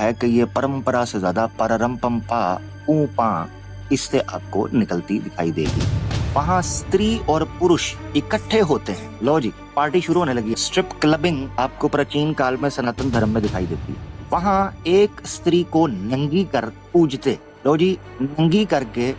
है कि ये परंपरा से ज्यादा पररंपम्पा ऊपा इससे आपको निकलती दिखाई देगी। वहां स्त्री और पुरुष इकट्ठे होते हैं। लो जी, पार्टी शुरू होने लगी। स्ट्रिप क्लबिंग आपको प्राचीन काल में सनातन धर्म में दिखाई देती है। वहां एक स्त्री को नंगी कर पूजते। लो जी, नंगी करके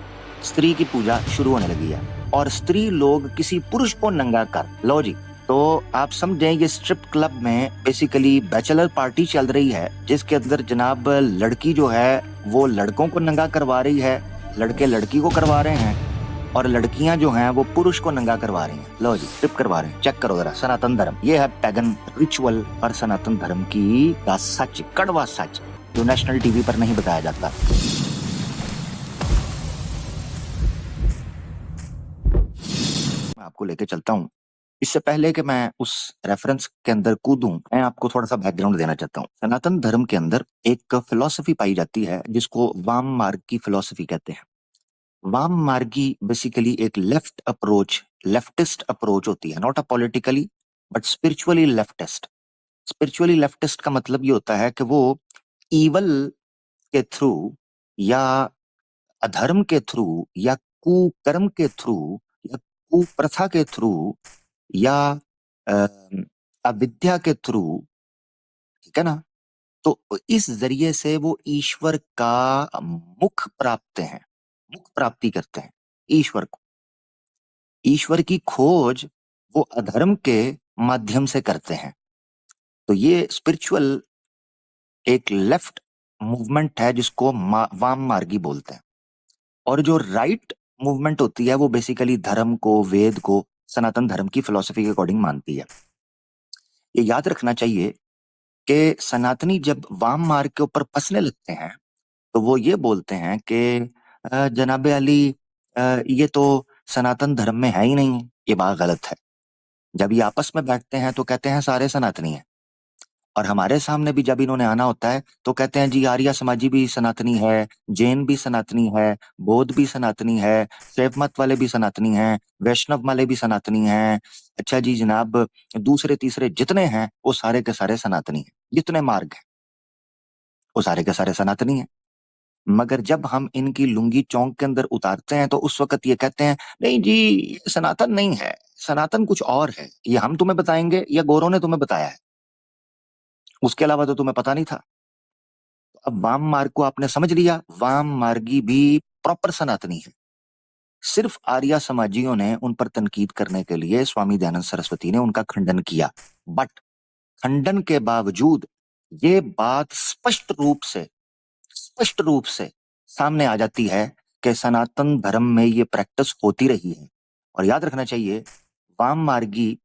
स्त्री की पूजा शुरू होने लगी है। और स्त्री लोग किसी पुरुष को नंगा कर, लो जी, तो आप समझें ये स्ट्रिप क्लब में बेसिकली बैचलर पार्टी चल रही है, जिसके अंदर जनाब लड़की जो है वो लड़कों को नंगा करवा रही है, लड़के लड़की को करवा रहे हैं, और लड़कियां जो हैं वो पुरुष को नंगा करवा रही हैं। लो जी, स्ट्रिप करवा रहे हैं। चेक करो जरा सनातन धर्म। ये है पैगन रिचुअल और सनातन धर्म की का सच, कड़वा सच, जो नेशनल टीवी पर नहीं बताया जाता। मैं आपको लेके चलता हूँ। इससे पहले कि मैं उस रेफरेंस के अंदर कूदूं, मैं आपको थोड़ा सा बैकग्राउंड देना चाहता हूँ। सनातन धर्म के अंदर एक फिलॉसफी पाई जाती है जिसको वाम मार्ग की फिलॉसफी कहते हैं। वाम मार्गी बेसिकली एक लेफ्टिस्ट अप्रोच होती है, not a politically but spiritually leftist. Spiritually leftist का मतलब ये होता है कि वो ईवल के थ्रू या अधर्म के थ्रू या कुकर्म के थ्रू या कुप्रथा के थ्रू या अ, अविद्या के थ्रू, ठीक है ना, तो इस जरिए से वो ईश्वर का मुख प्राप्त हैं, मुख प्राप्ति करते हैं ईश्वर को। ईश्वर की खोज वो अधर्म के माध्यम से करते हैं। तो ये स्पिरिचुअल एक लेफ्ट मूवमेंट है जिसको वाम मार्गी बोलते हैं। और जो राइट मूवमेंट होती है वो बेसिकली धर्म को, वेद को, सनातन धर्म की फिलॉसफी के अकॉर्डिंग मानती है। ये याद रखना चाहिए कि सनातनी जब वाम मार्ग के ऊपर फंसने लगते हैं तो वो ये बोलते हैं कि जनाबे अली, ये तो सनातन धर्म में है ही नहीं। ये बात गलत है। जब ये आपस में बैठते हैं तो कहते हैं सारे सनातनी हैं, और हमारे सामने भी जब इन्होंने आना होता है तो कहते हैं जी आर्य समाजी भी सनातनी है, जैन भी सनातनी है, बौद्ध भी सनातनी है, शैव मत वाले भी सनातनी हैं, वैष्णव वाले भी सनातनी हैं। अच्छा जी जनाब, दूसरे तीसरे जितने हैं वो सारे के सारे सनातनी हैं। जितने मार्ग हैं वो सारे के सारे सनातनी हैं। मगर जब हम इनकी लुंगी चौंक के अंदर उतारते हैं तो उस वक्त ये कहते हैं नहीं जी, ये सनातन नहीं है, सनातन कुछ और है, ये हम तुम्हें बताएंगे या गोरों ने तुम्हें बताया है, उसके अलावा तो तुम्हें पता नहीं था। अब वाम मार्ग को आपने समझ लिया, वाम मार्गी भी प्रॉपर सनातनी है। सिर्फ आर्य समाजियों ने उन पर तनकीद करने के लिए स्वामी दयानंद सरस्वती ने उनका खंडन किया। बट खंडन के बावजूद ये बात स्पष्ट रूप से सामने आ जाती है कि सनातन धर्म में ये प्रैक्टिस होती रही है। और याद रखना चाहिए, वाम मार्गी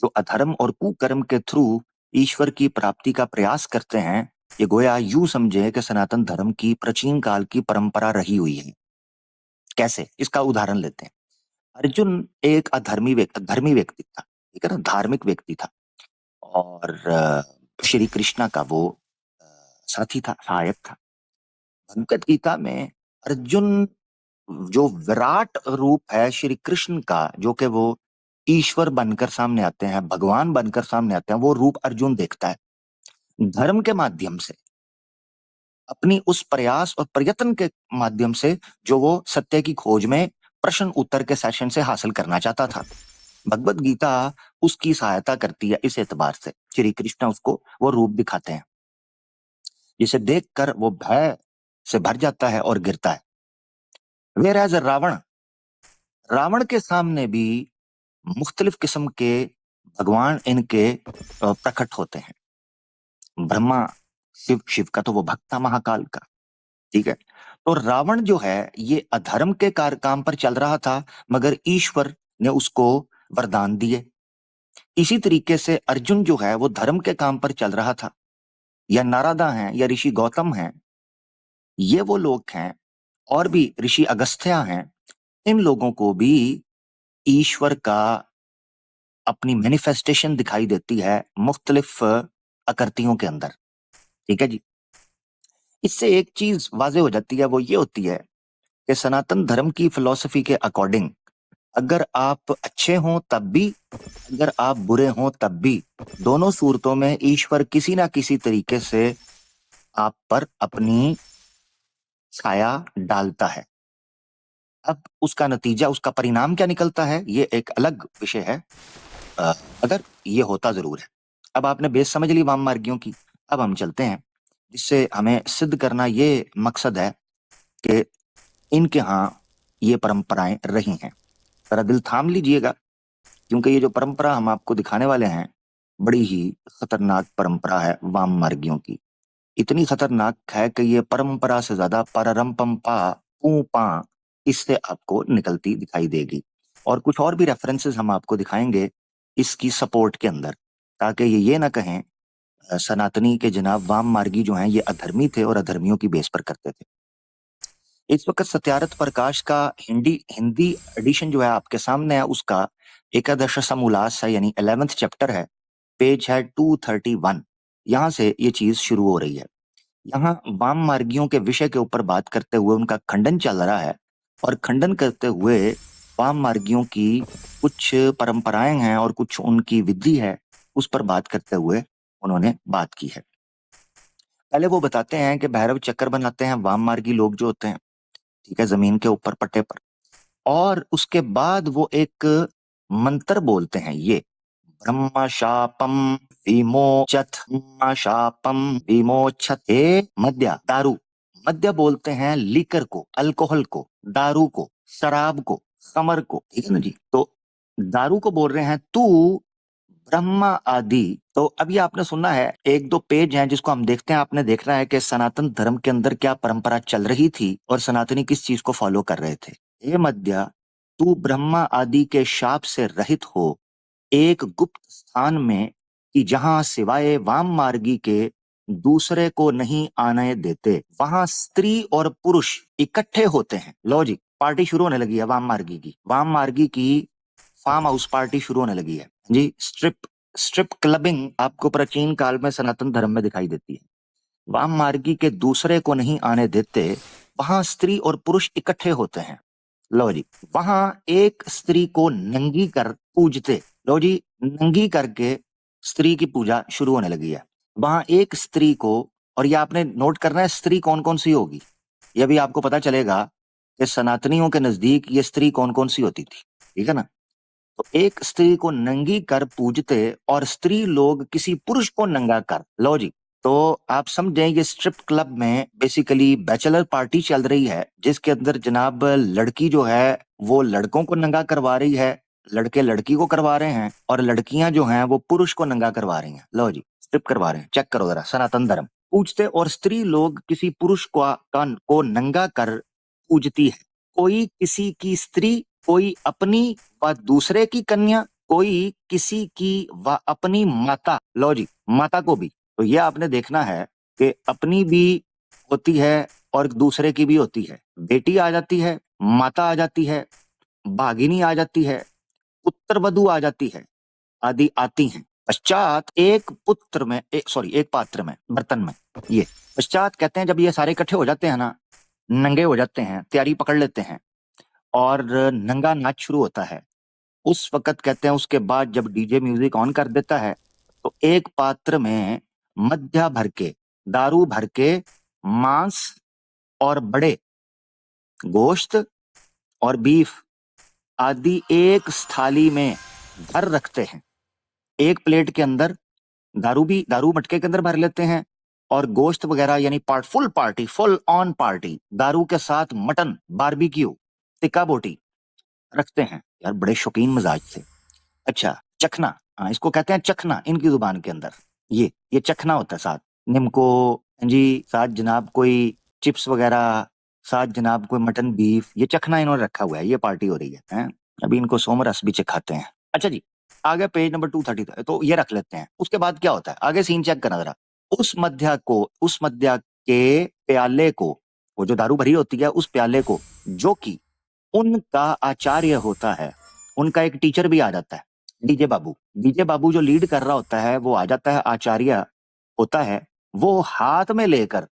जो अधर्म और कुकर्म के थ्रू ईश्वर की प्राप्ति का प्रयास करते हैं, ये गोया यूं समझे कि सनातन धर्म की प्राचीन काल की परंपरा रही हुई है। कैसे, इसका उदाहरण लेते हैं। अर्जुन एक धर्मी व्यक्ति था, ठीक है ना, धार्मिक व्यक्ति था। और श्री कृष्णा का वो अ, साथी था, सहायक था। भगवत गीता में अर्जुन जो विराट रूप है श्री कृष्ण का, जो कि वो ईश्वर बनकर सामने आते हैं, भगवान बनकर सामने आते हैं, वो रूप अर्जुन देखता है। धर्म के माध्यम से, अपनी उस प्रयास और प्रयत्न के माध्यम से जो वो सत्य की खोज में प्रश्न उत्तर के सेशन से हासिल करना चाहता था। भगवत गीता उसकी सहायता करती है इस एतबार से। श्री कृष्ण उसको वो रूप दिखाते हैं जिसे देखकर वो भय से भर जाता है और गिरता है। वेयर एज रावण, रावण के सामने भी मुख्तलिफ किस्म के भगवान इनके प्रकट होते हैं। ब्रह्मा, शिव का तो वो भक्त था महाकाल का, ठीक है। तो रावण जो है ये अधर्म के काम पर चल रहा था, मगर ईश्वर ने उसको वरदान दिए। इसी तरीके से अर्जुन जो है वो धर्म के काम पर चल रहा था। या नारदा हैं या ऋषि गौतम हैं, ये वो लोग हैं, और भी ऋषि अगस्त्य हैं। इन लोगों को भी ईश्वर का अपनी मैनिफेस्टेशन दिखाई देती है मुख्तलिफ आकृतियों के अंदर, ठीक है जी। इससे एक चीज वाजे हो जाती है, वो ये होती है कि सनातन धर्म की फिलॉसफी के अकॉर्डिंग अगर आप अच्छे हों तब भी, अगर आप बुरे हों तब भी, दोनों सूरतों में ईश्वर किसी ना किसी तरीके से आप पर अपनी छाया डालता है। अब उसका नतीजा, उसका परिणाम क्या निकलता है, ये एक अलग विषय है, अ, अगर ये होता ज़रूर है। अब आपने बेस समझ ली वाम मार्गियों की। अब हम चलते हैं, इससे हमें सिद्ध करना ये मकसद है कि इनके यहाँ ये परंपराएं रही हैं। ज़रा दिल थाम लीजिएगा, क्योंकि ये जो परंपरा हम आपको दिखाने वाले हैं, बड़ी ही खतरनाक परंपरा है वाम मार्गियों की। इतनी खतरनाक है कि ये परंपरा से ज्यादा पररंपम्पा पू-पा इससे आपको निकलती दिखाई देगी। और कुछ और भी रेफरेंसेस हम आपको दिखाएंगे इसकी सपोर्ट के अंदर, ताकि ये ना कहें सनातनी के जनाब वाम मार्गी जो हैं ये अधर्मी थे और अधर्मियों की बेस पर करते थे। इस वक्त सत्यार्थ प्रकाश का हिंदी हिंदी एडिशन जो है आपके सामने है, उसका एकादश समोल्लास है, यानी 11th चैप्टर है, पेज है 231। यहाँ से ये चीज शुरू हो रही है। यहाँ वाम मार्गियों के विषय के ऊपर बात करते हुए उनका खंडन चल रहा है, और खंडन करते हुए वाम मार्गियों की कुछ परंपराएं हैं और कुछ उनकी विधि है, उस पर बात करते हुए उन्होंने बात की है। पहले वो बताते हैं कि भैरव चक्कर बनाते हैं वाम मार्गी लोग जो होते हैं, ठीक है, जमीन के ऊपर पट्टे पर, और उसके बाद वो एक मंत्र बोलते हैं, ये ब्रह्म शापम विमोचत, ब्रह्म शापम विमोचत, हे मद्या, दारू। मद्य बोलते हैं लीकर को, अल्कोहल को, दारू को, शराब को, खमर को, ठीक है ना जी। तो दारू को बोल रहे हैं तू ब्रह्मा आदि। तो अभी आपने सुनना है, एक दो पेज हैं जिसको हम देखते हैं। आपने देखना है कि सनातन धर्म के अंदर क्या परंपरा चल रही थी और सनातनी किस चीज को फॉलो कर रहे थे। हे मद्या, तू ब्रह्मा आदि के शाप से रहित हो एक गुप्त स्थान में, कि जहां सिवाय वाम मार्गी के दूसरे को नहीं आने देते, वहां स्त्री और पुरुष इकट्ठे होते हैं। लो जी, पार्टी शुरू होने लगी है वाम मार्गी की। वाम मार्गी की फार्म हाउस पार्टी शुरू होने लगी है जी। स्ट्रिप स्ट्रिप क्लबिंग आपको प्राचीन काल में सनातन धर्म में दिखाई देती है। वाम मार्गी के दूसरे को नहीं आने देते, वहां स्त्री और पुरुष इकट्ठे होते हैं। लो जी, वहां एक स्त्री को नंगी कर पूजते। लो जी, नंगी करके स्त्री की पूजा शुरू होने लगी है। वहां एक स्त्री को, और ये आपने नोट करना है स्त्री कौन कौन सी होगी, ये भी आपको पता चलेगा कि सनातनियों के नजदीक ये स्त्री कौन कौन सी होती थी, ठीक है ना। तो एक स्त्री को नंगी कर पूजते और स्त्री लोग किसी पुरुष को नंगा कर। लो जी, तो आप समझें ये स्ट्रिप क्लब में बेसिकली बैचलर पार्टी चल रही है, जिसके अंदर जनाब लड़की जो है वो लड़कों को नंगा करवा रही है, लड़के लड़की को करवा रहे हैं, और लड़कियां जो हैं वो पुरुष को नंगा करवा रही हैं। लो जी, स्ट्रिप करवा रहे हैं। चेक करो जरा सनातन धर्म। पूजते और स्त्री लोग किसी पुरुष को नंगा कर पूजती है। कोई किसी की स्त्री, कोई अपनी व दूसरे की कन्या, कोई किसी की व अपनी माता। लो जी, माता को भी। तो ये आपने देखना है कि अपनी भी होती है और दूसरे की भी होती है। बेटी आ जाती है, माता आ जाती है, भागिनी आ जाती है, पुत्रवधू आ जाती है, आदि आती हैं। पश्चात एक पुत्र में, एक पात्र में, बर्तन में, ये पश्चात कहते हैं जब ये सारे इकट्ठे हो जाते हैं ना, नंगे हो जाते हैं, तैयारी पकड़ लेते हैं, और नंगा नाच शुरू होता है, उस वक्त कहते हैं उसके बाद जब डीजे म्यूजिक ऑन कर देता है, तो एक पात्र में मध्य भर के, दारू भर के, मांस और बड़े गोश्त और बीफ आदि एक थाली में भर रखते हैं। एक प्लेट के अंदर दारू भी, दारू मटके के अंदर भर लेते हैं, और गोश्त वगैरह, यानी full party, full on party, दारू के साथ मटन, बारबेक्यू, टिक्का बोटी रखते हैं। यार बड़े शौकीन मिजाज थे। अच्छा, चखना, हाँ इसको कहते हैं चखना इनकी जुबान के अंदर। ये चखना होता है, साथ निम्को जी, साथ जनाब कोई चिप्स वगैरह, साथ जनाब कोई मटन बीफ, ये चखना इन्होंने रखा हुआ है, ये पार्टी हो रही है, हैं? अभी इनको सोमरस भी चखाते हैं। अच्छा जी, आगे पेज नंबर 230, तो ये रख लेते हैं। उसके बाद क्या होता है, आगे सीन चेक करना जरा। उस मध्य के प्याले को, वो जो दारू भरी होती है उस प्याले को, जो कि उनका आचार्य होता है, उनका एक टीचर भी आ जाता है, डीजे बाबू। डीजे बाबू जो लीड कर रहा होता है वो आ जाता है, आचार्य होता है, वो हाथ में लेकर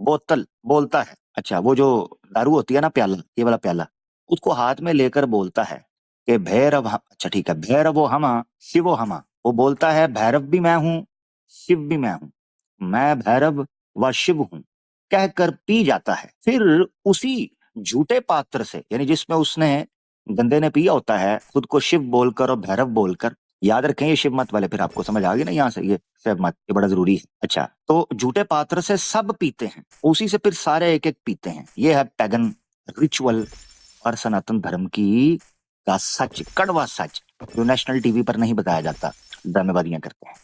बोतल बोलता है। अच्छा, वो जो दारू होती है ना, प्याला, ये वाला प्याला, उसको हाथ में लेकर बोलता है कि भैरव अच्छा ठीक है, भैरवो हमा शिवो हमा। वो बोलता है भैरव भी मैं हूं, शिव भी मैं हूं। मैं भैरव व शिव हूं कहकर पी जाता है। फिर उसी झूठे पात्र से, यानी जिसमें उसने गंदे ने पिया होता है, खुद को शिव बोलकर और भैरव बोलकर, याद रखें ये शिव मत वाले, फिर आपको समझ आ गई ना यहाँ से, ये शिव मत ये बड़ा जरूरी है। अच्छा, तो झूठे पात्र से सब पीते हैं, उसी से फिर सारे एक एक पीते हैं। ये है पैगन रिचुअल और सनातन धर्म की का सच, कड़वा सच, जो नेशनल टीवी पर नहीं बताया जाता, ड्रामेबाजियां करते हैं।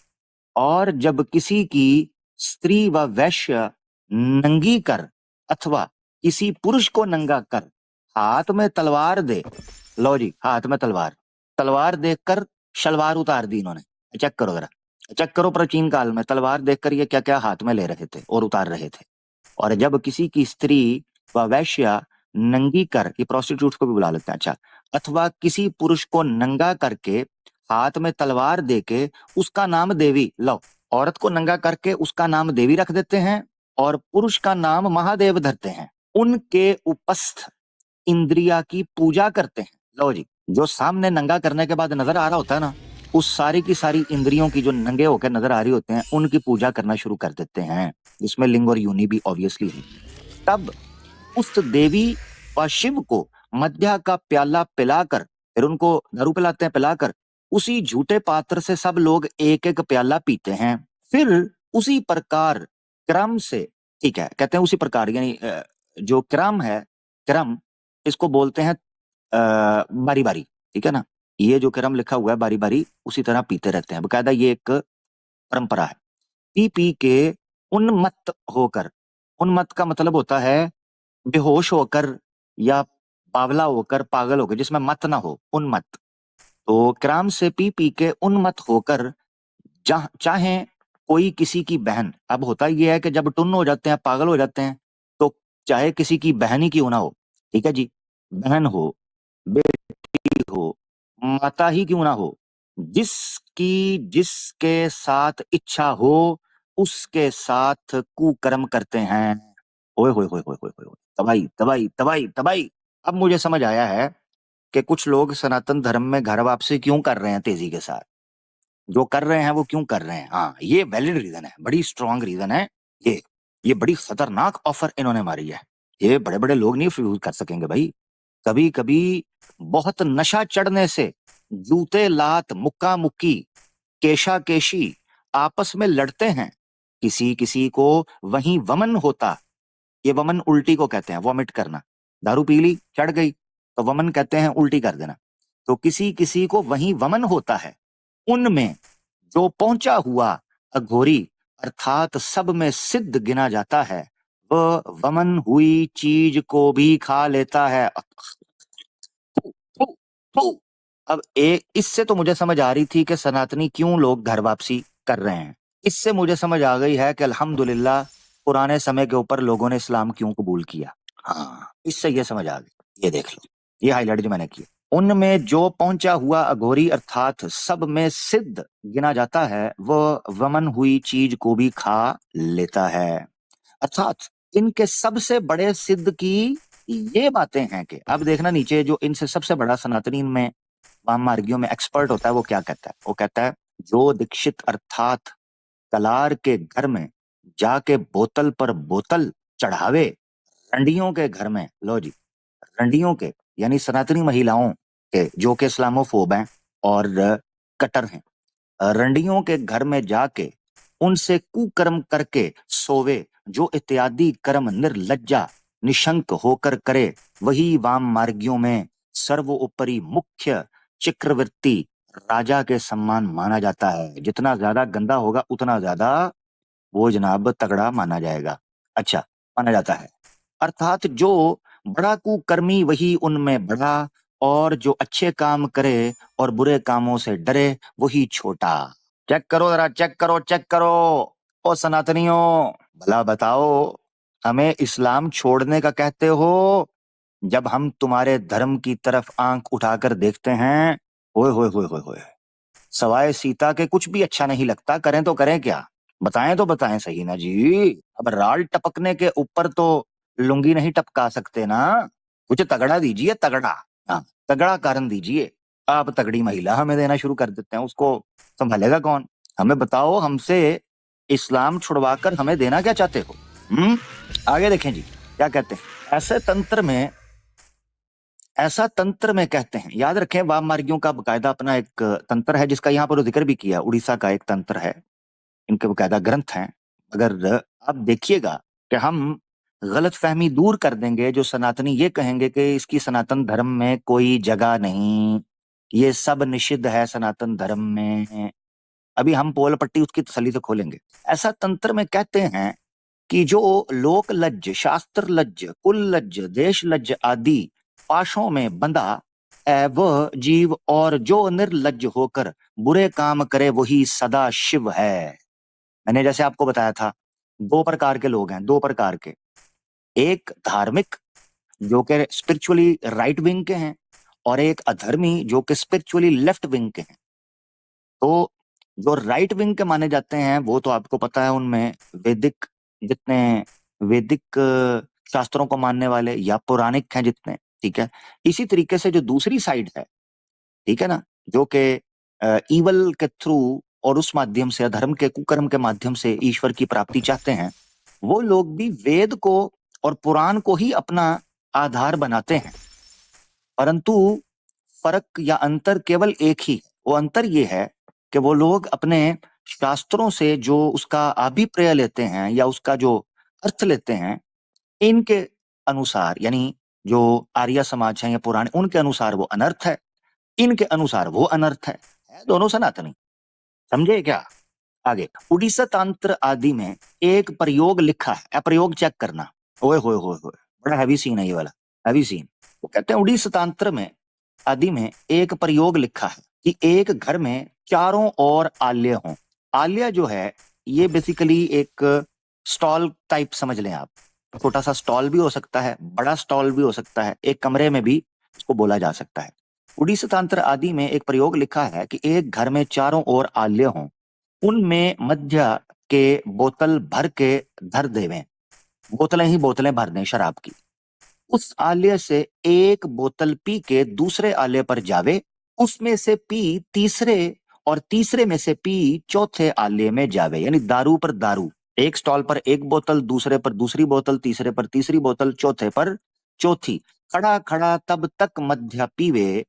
और जब किसी की स्त्री व वैश्य नंगी कर अथवा किसी पुरुष को नंगा कर हाथ में तलवार दे, लो जी हाथ में तलवार, तलवार देखकर शलवार उतार दी इन्होंने। चेक करो जरा, चेक करो प्राचीन काल में तलवार देखकर ये क्या क्या हाथ में ले रहे थे और उतार रहे थे। और जब किसी की स्त्री व वैश्या नंगी कर, ये प्रोस्टिट्यूट्स को भी बुला लेते हैं, अच्छा, अथवा किसी पुरुष को नंगा करके हाथ में तलवार देके उसका नाम देवी, लो, औरत को नंगा करके उसका नाम देवी रख देते हैं और पुरुष का नाम महादेव धरते हैं। उनके उपस्थ इंद्रिया की पूजा करते हैं। लो जी, जो सामने नंगा करने के बाद नजर आ रहा होता है ना, उस सारी की सारी इंद्रियों की जो नंगे होकर नजर आ रही होते हैं, उनकी पूजा करना शुरू कर देते हैं, जिसमें लिंग और योनि भी ऑब्वियसली है। तब उस देवी व शिव को मद्या का प्याला पिलाकर, फिर उनको दारू पिलाते हैं, पिलाकर उसी झूठे पात्र से सब लोग एक एक प्याला पीते हैं। फिर उसी प्रकार क्रम से, ठीक है, कहते हैं उसी प्रकार, यानी जो क्रम है, क्रम इसको बोलते हैं बारी बारी, ठीक है ना, ये जो क्रम लिखा हुआ है बारी बारी, उसी तरह पीते रहते हैं, बकायदा ये एक परंपरा है। पी पी के उन्मत्त होकर, उन्मत्त का मतलब होता है बेहोश होकर या बावला होकर, पागल होकर, जिसमें मत ना हो, उन्मत्त। तो क्राम से पी पी के उन्मत्त होकर चाहे कोई किसी की बहन, अब होता ये है कि जब टुन्न हो जाते हैं, पागल हो जाते हैं, तो चाहे किसी की बहन ही क्यों ना हो, ठीक है जी, बहन हो, बेटी हो, माता ही क्यों ना हो, जिसकी जिसके साथ इच्छा हो उसके साथ कुकर्म करते हैं। ओए होए होए होए होए होए, तबाही तबाही तबाही तबाही। अब मुझे समझ आया है कि कुछ लोग सनातन धर्म में घर वापसी क्यों कर रहे हैं तेजी के साथ, जो कर रहे हैं वो क्यों कर रहे हैं। हाँ, ये वैलिड रीजन है, बड़ी स्ट्रांग रीजन है। ये बड़ी खतरनाक ऑफर इन्होंने मारी है, ये बड़े बड़े लोग नहीं रिफ्यूज कर सकेंगे भाई। कभी कभी बहुत नशा चढ़ने से जूते लात मुक्का मुक्की केशा केशी आपस में लड़ते हैं, किसी किसी को वहीं वमन होता। ये वमन उल्टी को कहते हैं, वॉमिट करना, दारू पी ली चढ़ गई तो वमन कहते हैं उल्टी कर देना। तो किसी किसी को वहीं वमन होता है, उनमें जो पहुंचा हुआ अघोरी अर्थात सब में सिद्ध गिना जाता है, वह वमन हुई चीज को भी खा लेता है। फू, फू, फू। अब इससे तो मुझे समझ आ रही थी कि सनातनी क्यों लोग घर वापसी कर रहे हैं। इससे मुझे समझ आ गई है कि अल्हम्दुलिल्लाह पुराने समय के ऊपर लोगों ने इस्लाम क्यों कबूल किया। हाँ, इससे ये समझ आ गई, ये देख लो, ये हाईलाइट जो मैंने किया। उनमें जो पहुंचा हुआ अघोरी अर्थात सब में सिद्ध गिना जाता है, वह वमन हुई चीज को भी खा लेता है। अर्थात इनके सबसे बड़े सिद्ध की ये बातें हैं कि, अब देखना नीचे, जो इनसे सबसे बड़ा सनातनी में वाम मार्गियों में एक्सपर्ट होता है, वो क्या कहता है, वो कहता है जो दीक्षित अर्थात कलार के घर में जाके बोतल पर बोतल चढ़ावे, रंडियों के घर में, लो जी, रंडियों के यानी सनातनी महिलाओं के, जो कि इस्लामोफोब हैं और कट्टर हैं, रंडियों के घर में जाके उनसे कुकर्म करके सोवे, जो इत्यादि कर्म निर्लज्जा निशंक होकर करे, वही वाम मार्गियों में सर्वोपरि मुख्य चक्रवर्ती राजा के सम्मान माना जाता है। जितना ज्यादा गंदा होगा उतना ज्यादा वो जनाब तगड़ा माना जाएगा, अच्छा माना जाता है। अर्थात जो बड़ा कुकर्मी वही उनमें बड़ा, और जो अच्छे काम करे और बुरे कामों से डरे वही छोटा। चेक करो जरा, चेक करो, चेक करो। ओ सनातनियों, भला बताओ, हमें इस्लाम छोड़ने का कहते हो, जब हम तुम्हारे धर्म की तरफ आंख उठाकर देखते हैं, ओए होए होए होए होए, सवाए सीता के कुछ भी अच्छा नहीं लगता, करें तो करें क्या, बताएं तो बताएं सही ना जी। अब राल टपकने के ऊपर तो लुंगी नहीं टपका सकते ना, कुछ तगड़ा दीजिए, तगड़ा, हाँ तगड़ा कारण दीजिए। आप तगड़ी महिला हमें देना शुरू कर देते हैं, उसको संभालेगा कौन, हमें बताओ। हमसे इस्लाम छुड़वाकर हमें देना क्या चाहते हो? आगे देखें जी, क्या कहते हैं? ऐसा तंत्र में कहते हैं, याद रखें वाम मार्गियों का बकायदा अपना एक तंत्र है, जिसका यहाँ पर जिक्र भी किया, उड़ीसा का एक तंत्र है, इनके बकायदा ग्रंथ हैं। अगर आप देखिएगा कि हम गलतफहमी दूर कर देंगे, जो सनातनी ये कहेंगे कि इसकी सनातन धर्म में कोई जगह नहीं, ये सब निषिद्ध है सनातन धर्म में, अभी हम पोल पट्टी उसकी तसल्ली से खोलेंगे। ऐसा तंत्र में कहते हैं कि जो लोक लज्ज, शास्त्र लज्ज, कुल लज्ज, देश लज्ज आदि पाशों में बंधा है वह जीव, और जो निर्लज्ज होकर बुरे काम करे वही सदा शिव है। मैंने जैसे आपको बताया था, दो प्रकार के लोग हैं, दो प्रकार के, एक धार्मिक जो कि स्पिरिचुअली राइट विंग के हैं, और एक अधर्मी जो कि स्पिरिचुअली लेफ्ट विंग के हैं। तो जो राइट विंग के माने जाते हैं वो तो आपको पता है, उनमें वैदिक जितने वैदिक शास्त्रों को मानने वाले या पौराणिक हैं जितने, ठीक है। इसी तरीके से जो दूसरी साइड है, ठीक है ना, जो कि ईवल के थ्रू और उस माध्यम से, अधर्म के कुकर्म के माध्यम से ईश्वर की प्राप्ति चाहते हैं, वो लोग भी वेद को और पुराण को ही अपना आधार बनाते हैं। परंतु फर्क या अंतर केवल एक ही, वो अंतर ये है कि वो लोग अपने शास्त्रों से जो उसका अभिप्राय लेते हैं या उसका जो अर्थ लेते हैं, इनके अनुसार, यानी जो आर्य समाज है या पुराने, उनके अनुसार वो अनर्थ है, इनके अनुसार वो अनर्थ है दोनों सनातनी। समझे क्या? आगे, उड़ीसा तंत्र आदि में एक प्रयोग लिखा है, प्रयोग चेक करना, ओए होए होए होए, बड़ा हैवी सीन है ये वाला, हैवी सीन। वो कहते हैं उड़ीसा तंत्र में आदि में एक प्रयोग लिखा है कि एक घर में चारों ओर आल्य हों। आल्य जो है ये बेसिकली एक स्टॉल टाइप समझ लें आप, छोटा सा स्टॉल भी हो सकता है, बड़ा स्टॉल भी हो सकता है, एक कमरे में भी इसको बोला जा सकता है। उड़ीसा तंत्र आदि में एक प्रयोग लिखा है कि एक घर में चारों ओर आल्य हों, उनमें मध्य के बोतल भर के धर देवें, बोतलें ही बोतलें भर दें शराब की, उस आले से एक बोतल पी के दूसरे आले पर जावे, उसमें से पी तीसरे, और तीसरे में से पी चौथे आले में जावे, यानी दारू पर दारू, एक स्टॉल पर एक बोतल, दूसरे पर दूसरी बोतल, तीसरे पर तीसरी बोतल, चौथे पर चौथी, खड़ा खड़ा तब तक मध्य पीवे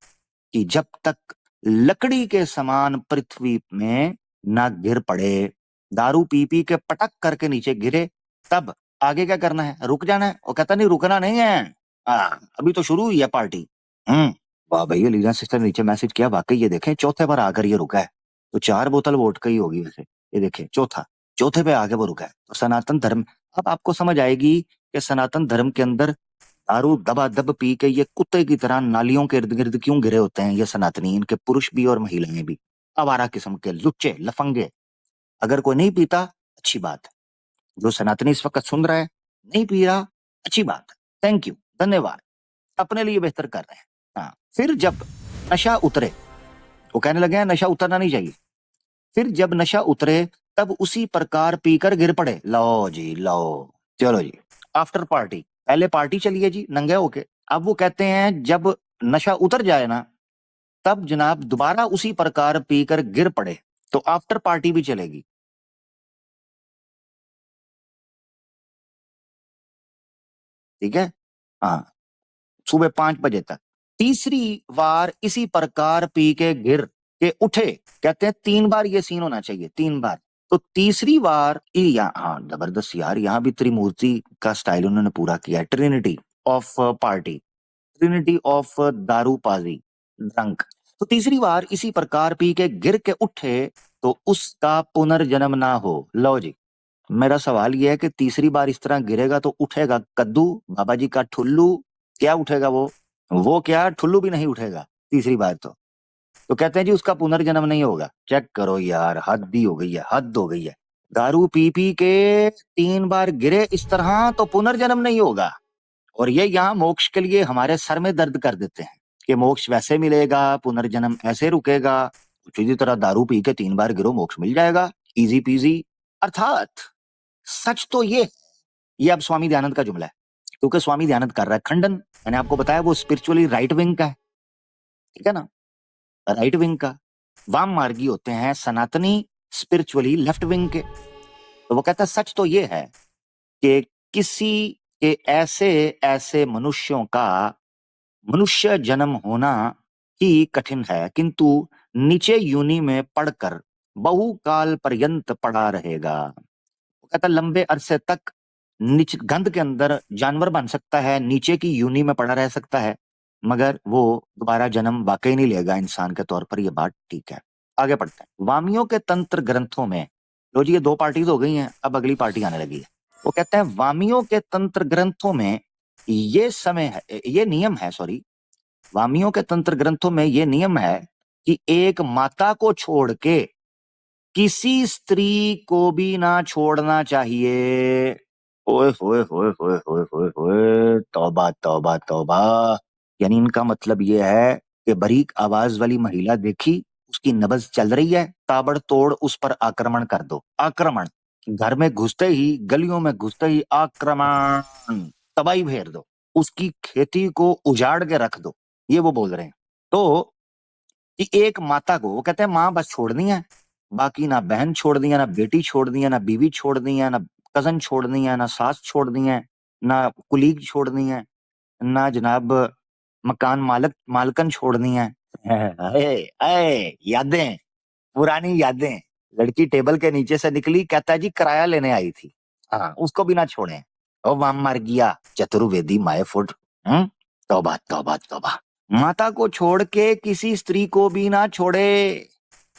कि जब तक लकड़ी के समान पृथ्वी में ना गिर पड़े। दारू पी पी के पटक करके नीचे गिरे, तब आगे क्या करना है? रुक जाना है। वो कहता नहीं, रुकना नहीं है, अभी तो शुरू हुई है पार्टी। वाह भैया, लीजा सिस्टर नीचे मैसेज किया, वाकई ये देखें चौथे पर आकर ये रुका है, तो 4 बोतल वोडका ही होगी वैसे, ये देखें चौथे पे आके वो रुका है। तो सनातन धर्म, अब आपको समझ आएगी कि सनातन धर्म के अंदर दारू दबा दब पी के ये कुत्ते की तरह नालियों के इर्द गिर्द क्यों गिरे होते हैं ये सनातनी, इनके पुरुष भी और महिलाएं भी, आवारा किस्म के लुच्चे लफंगे। अगर कोई नहीं पीता, अच्छी बात है, जो सनातनी इस वक्त सुन रहा है नहीं पी रहा, अच्छी बात है, थैंक यू, धन्यवाद, अपने लिए बेहतर कर रहे हैं। हाँ, फिर जब नशा उतरे, वो कहने लगे हैं नशा उतरना नहीं चाहिए, फिर जब नशा उतरे तब उसी प्रकार पीकर गिर पड़े। लो जी लो, चलो जी, आफ्टर पार्टी, पहले पार्टी चलिए जी नंगे होके, अब वो कहते हैं जब नशा उतर जाए ना, तब जनाब दोबारा उसी प्रकार पीकर गिर पड़े, तो आफ्टर पार्टी भी चलेगी। ठीक है, हाँ, सुबह 5 बजे तक, तीसरी बार इसी प्रकार पी के गिर के उठे, कहते हैं 3 बार ये सीन होना चाहिए, 3 बार। तो तीसरी बार हाँ जबरदस्त यार, यहाँ भी त्रिमूर्ति का स्टाइल उन्होंने पूरा किया है, trinity of party, trinity of दारूपाजी, ड्रंक। तो तीसरी बार इसी प्रकार पी के गिर के उठे तो उसका पुनर्जन्म ना हो। लो जी, मेरा सवाल यह है कि तीसरी बार इस तरह गिरेगा तो उठेगा कद्दू, बाबा जी का ठुल्लू, क्या उठेगा वो क्या ठुल्लू भी नहीं उठेगा तीसरी बार तो कहते हैं जी उसका पुनर्जन्म नहीं होगा। चेक करो यार, हद ही हो गई है, हद हो गई है। दारू पी पी के 3 बार गिरे इस तरह तो पुनर्जन्म नहीं होगा, और ये यहाँ मोक्ष के लिए हमारे सर में दर्द कर देते हैं कि मोक्ष वैसे मिलेगा, पुनर्जन्म ऐसे रुकेगा। सीधी तरह दारू पी के 3 बार गिरो, मोक्ष मिल जाएगा, इजी पीजी। अर्थात सच तो ये अब स्वामी दयानंद का जुमला है, क्योंकि स्वामी दयानंद कर रहा है खंडन, मैंने आपको बताया वो स्पिरिचुअली राइट विंग का है, ठीक है ना, राइट विंग का। वाम मार्गी होते हैं सनातनी, स्पिरिचुअली लेफ्ट विंग के। तो वो कहता है सच तो ये है कि किसी के ऐसे ऐसे मनुष्यों का मनुष्य जन्म होना ही कठिन है, किंतु नीचे योनि में पड़कर बहुकाल पर्यंत पड़ा रहेगा। वो कहता लंबे अरसे तक नीच गंध के अंदर जानवर बन सकता है, नीचे की योनि में पड़ा रह सकता है, मगर वो दोबारा जन्म वाकई नहीं लेगा इंसान के तौर पर। ये बात ठीक है। आगे पढ़ते हैं। वामियों के तंत्र ग्रंथों में, लो जी ये दो पार्टीज हो गई हैं, अब अगली पार्टी आने लगी है। वो कहते हैं वामियों के तंत्र ग्रंथों में ये समय है, ये नियम है, सॉरी, वामियों के तंत्र ग्रंथों में ये नियम है कि एक माता को छोड़ के किसी स्त्री को भी ना छोड़ना चाहिए। ओए होए होए होए होए होए होए, तौबा तौबा तौबा। यानी इनका मतलब ये है कि बारीक आवाज वाली महिला देखी, उसकी नब्ज चल रही है, ताबड़तोड़ उस पर आक्रमण कर दो। आक्रमण, घर में घुसते ही, गलियों में घुसते ही आक्रमण, तबाही फेर दो, उसकी खेती को उजाड़ के रख दो। ये वो बोल रहे हैं। तो कि एक माता को, वो कहते हैं माँ बस छोड़नी है, बाकी ना बहन छोड़नी है, ना बेटी छोड़नी है, ना बीवी छोड़नी है, ना कजन छोड़नी है, ना सास छोड़नी है, ना कुलीग छोड़नी है, ना जनाब मकान मालिक मालकन छोड़नी है। अरे अरे यादें, पुरानी यादें। लड़की टेबल के नीचे से निकली, कहता है जी किराया लेने आई थी, हाँ उसको भी ना छोड़े। ओ वाम मार गया चतुर्वेदी माए फुट। तौबा तौबा तौबा। माता को छोड़ के किसी स्त्री को भी ना छोड़े,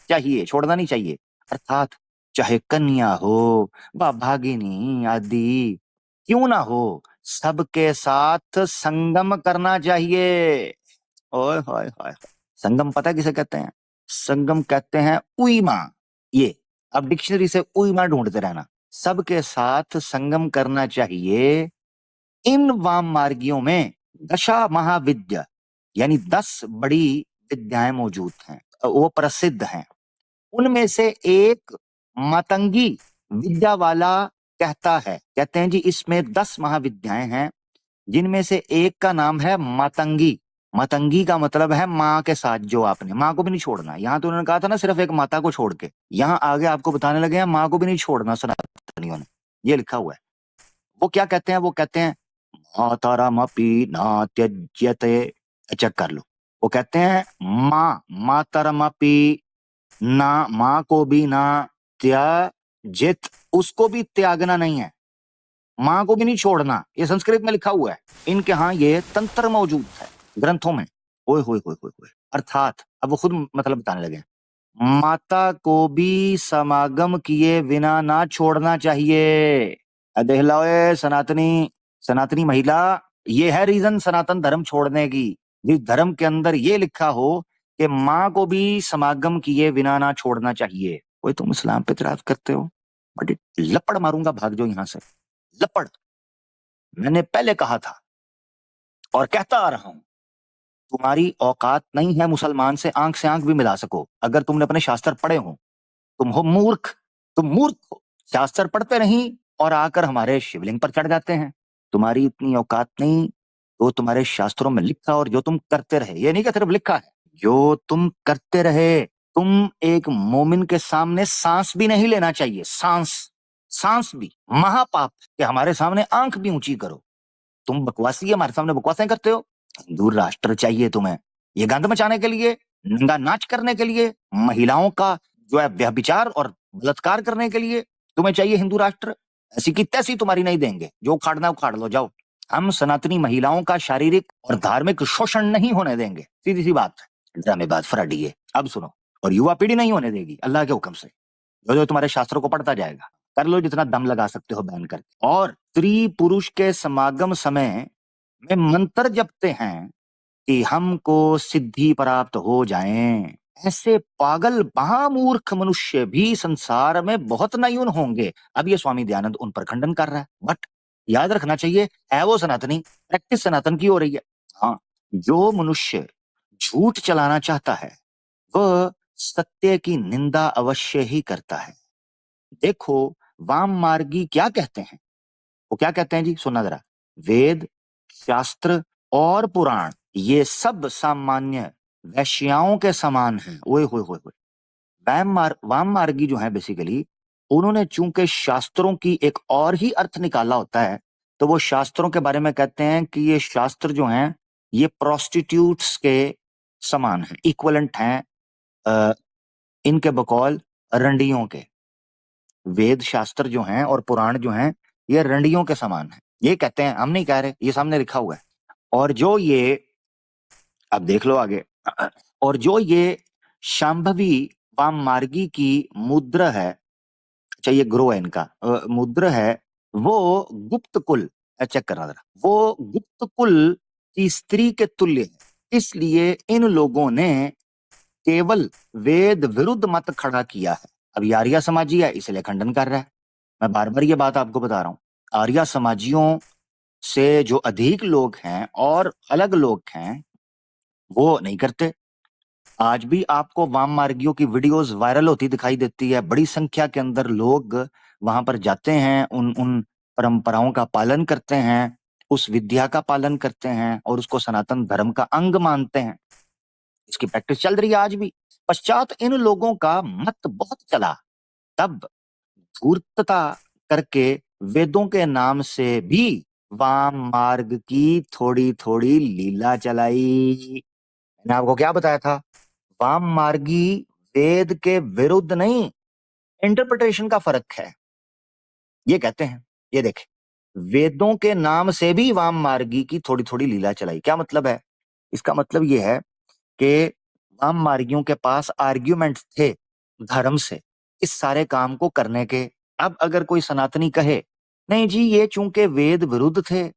चाहिए, छोड़ना नहीं चाहिए। अर्थात चाहे कन्या हो व भागिनी आदि क्यों ना हो, सबके साथ संगम करना चाहिए। ओए होए होए। संगम पता है किसे कहते हैं? संगम कहते हैं उईमा। ये अब डिक्शनरी से उईमा ढूंढते रहना। सबके साथ संगम करना चाहिए। इन वाम मार्गियों में दशा महाविद्या यानी 10 बड़ी विद्याएं मौजूद हैं, वो प्रसिद्ध हैं। उनमें से एक मातंगी विद्या वाला कहता है, कहते हैं जी इसमें 10 महाविद्याएं हैं, जिनमें से एक का नाम है मातंगी। मातंगी का मतलब है माँ के साथ, जो आपने माँ को भी नहीं छोड़ना। यहाँ तो उन्होंने कहा था ना सिर्फ एक माता को छोड़ के, यहाँ आगे आपको बताने लगे हैं माँ को भी नहीं छोड़ना सनातनियों ने, ये लिखा हुआ है। वो क्या कहते हैं? वो कहते हैं मातरमपि न त्यज्यते, चेक कर लो। वो कहते हैं मातरमपि, ना माँ को भी ना त्याजित, उसको भी त्यागना नहीं है, माँ को भी नहीं छोड़ना। ये संस्कृत में लिखा हुआ है, इनके यहाँ ये तंत्र मौजूद है ग्रंथों में। ओए होए होए होए होए। अर्थात अब वो खुद मतलब बताने लगे, माता को भी समागम किए बिना ना छोड़ना चाहिए। देख लो ए सनातनी, सनातनी महिला, ये है रीजन सनातन धर्म छोड़ने की। जिस धर्म के अंदर ये लिखा हो कि माँ को भी समागम किए बिना ना छोड़ना चाहिए, कोई तुम इस्लाम पे इतराज करते हो? बट लपड़ मारूंगा, भाग जाओ यहां से, लपड़। मैंने पहले कहा था और कहता आ रहा हूं, तुम्हारी औकात नहीं है मुसलमान से आंख भी मिला सको, अगर तुमने अपने शास्त्र पढ़े हो। तुम हो मूर्ख, तुम मूर्ख हो, शास्त्र पढ़ते नहीं और आकर हमारे शिवलिंग पर चढ़ जाते हैं। तुम्हारी इतनी औकात नहीं, तो तुम्हारे शास्त्रों में लिखा और जो तुम करते रहे, ये नहीं कि सिर्फ लिखा है, जो तुम करते रहे। तुम एक मोमिन के सामने सांस भी नहीं लेना चाहिए, सांस, सांस भी महापाप कि हमारे सामने आंख भी ऊंची करो। तुम बकवासी, हमारे सामने बकवासें करते हो। हिंदू राष्ट्र चाहिए तुम्हें, ये गंद मचाने के लिए, नंगा नाच करने के लिए, महिलाओं का जो है व्यभिचार और बलात्कार करने के लिए तुम्हें चाहिए हिंदू राष्ट्र। ऐसी की तैसी तुम्हारी नहीं देंगे, जो उखाड़ना उखाड़ लो जाओ। हम सनातनी महिलाओं का शारीरिक और धार्मिक शोषण नहीं होने देंगे, सीधी सी बात है। ड्रामेबाज फराडी है। अब सुनो, और युवा पीढ़ी नहीं होने देगी अल्लाह के हुक्म से। जो जो तुम्हारे शास्त्रों को पढ़ता जाएगा, कर लो जितना दम लगा सकते हो बैन कर। और स्त्री पुरुष के समागम समय में मंत्र जपते हैं कि हमको सिद्धि प्राप्त हो जाए। ऐसे पागल महामूर्ख मनुष्य भी संसार में बहुत नयून होंगे। अब ये स्वामी दयानंद उन पर खंडन कर रहा है, बट याद रखना चाहिए है वो सनातनी, प्रैक्टिस सनातन की हो रही है। हाँ, जो मनुष्य झूठ चलाना चाहता है वह सत्य की निंदा अवश्य ही करता है। देखो वाम मार्गी क्या कहते हैं, वो क्या कहते हैं जी, सुनना जरा। वेद, शास्त्र और पुराण ये सब सामान्य वैश्याओं के समान हैं। ओए होए होए होए। वाम मार्गी जो है बेसिकली उन्होंने चूंकि शास्त्रों की एक और ही अर्थ निकाला होता है, तो वो शास्त्रों के बारे में कहते हैं कि ये शास्त्र जो हैं ये प्रोस्टिट्यूट्स के समान है, इक्वलेंट हैं इनके बकौल रंडियों के। वेद शास्त्र जो हैं और पुराण जो हैं ये रंडियों के समान है, ये कहते हैं, हम नहीं कह रहे, ये सामने लिखा हुआ है। और जो ये, अब देख लो आगे, और जो ये शांभवी वाममार्गी की मुद्रा है, अच्छा ये ग्रो है इनका, मुद्रा है, वो गुप्त कुल, चेक करना जरा, वो गुप्त कुल की स्त्री के तुल्य है। इसलिए इन लोगों ने केवल वेद विरुद्ध मत खड़ा किया है। अब ये आर्य समाजी है इसलिए खंडन कर रहा है। मैं बार बार ये बात आपको बता रहा हूं, आर्य समाजियों से जो अधिक लोग हैं और अलग लोग हैं वो नहीं करते। आज भी आपको वाम मार्गियों की वीडियोस वायरल होती दिखाई देती है, बड़ी संख्या के अंदर लोग वहां पर जाते हैं, उन उन परंपराओं का पालन करते हैं, उस विद्या का पालन करते हैं और उसको सनातन धर्म का अंग मानते हैं। इसकी प्रैक्टिस चल रही है आज भी। पश्चात इन लोगों का मत बहुत चला, तब धूर्तता करके वेदों के नाम से भी वाम मार्ग की थोड़ी थोड़ी लीला चलाई। मैंने आपको क्या बताया था, वाम मार्गी वेद के विरुद्ध नहीं, इंटरप्रिटेशन का फर्क है, ये कहते हैं। ये देखे, वेदों के नाम से भी वाम मार्गी की थोड़ी थोड़ी लीला चलाई। क्या मतलब है इसका? मतलब ये है कि वाम मार्गियों के पास आर्ग्यूमेंट थे धर्म से इस सारे काम को करने के। अब अगर कोई सनातनी कहे नहीं जी ये चूंकि वेद विरुद्ध थे,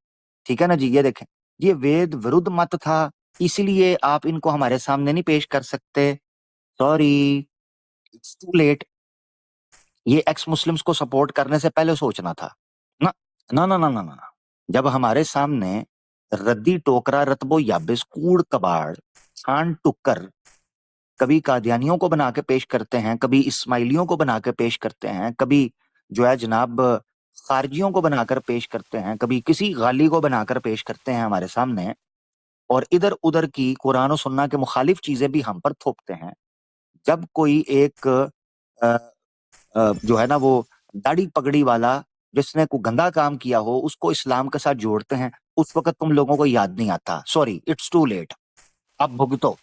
ठीक है ना जी, ये देखें, ये वेद विरुद्ध मत था इसलिए आप इनको हमारे सामने नहीं पेश कर सकते, सॉरी, इट्स टू लेट। ये एक्स मुस्लिम्स को सपोर्ट करने से पहले सोचना था ना। ना ना ना ना ना, जब हमारे सामने रद्दी टोकरा रतबो याबिस कूड़ कबाड़ छान टुक्कर कभी कादियानियों को बना के पेश करते हैं, कभी इस्माइलियों को बना के पेश करते हैं, कभी जो है जनाब खारजियों को बनाकर पेश करते हैं, कभी किसी गाली को बनाकर पेश करते हैं हमारे सामने, और इधर उधर की कुरान और सुन्ना के मुखालिफ चीजें भी हम पर थोपते हैं। जब कोई एक जो है ना वो दाढ़ी पगड़ी वाला जिसने कोई गंदा काम किया हो उसको इस्लाम के साथ जोड़ते हैं, उस वक्त तुम लोगों को याद नहीं आता, सॉरी इट्स टू लेट, अब भुगतो,